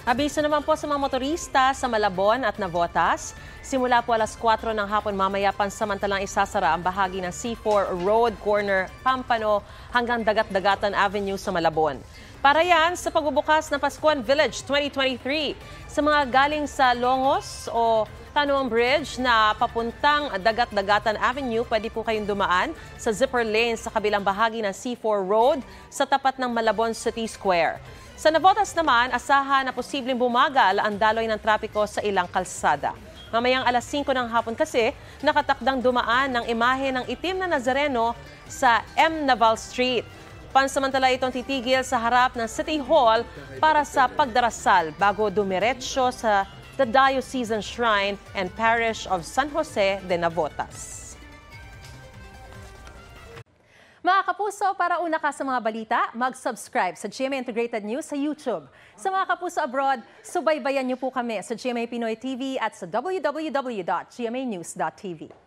Abiso naman po sa mga motorista sa Malabon at Navotas. Simula po alas 4 ng hapon mamaya pansamantalang isasara ang bahagi ng C4 Road Corner, Pampano hanggang Dagat-Dagatan Avenue sa Malabon. Para yan sa pagbubukas ng Pascuan Village 2023. Sa mga galing sa Longos o Tanuang Bridge na papuntang Dagat-Dagatan Avenue, pwede po kayong dumaan sa zipper lane sa kabilang bahagi ng C4 Road sa tapat ng Malabon City Square. Sa Navotas naman, asahan na posibleng bumagal ang daloy ng trapiko sa ilang kalsada. Mamayang alas 5 ng hapon kasi, nakatakdang dumaan ng imahe ng itim na Nazareno sa M. Naval Street. Pansamantala itong titigil sa harap ng City Hall para sa pagdarasal bago dumiretso sa the Diocesan Shrine and Parish of San Jose de Navotas. Mga kapuso, para una ka sa mga balita, mag-subscribe sa GMA Integrated News sa YouTube. Sa mga kapuso abroad, subaybayan niyo po kami sa GMA Pinoy TV at sa www.gmanews.tv.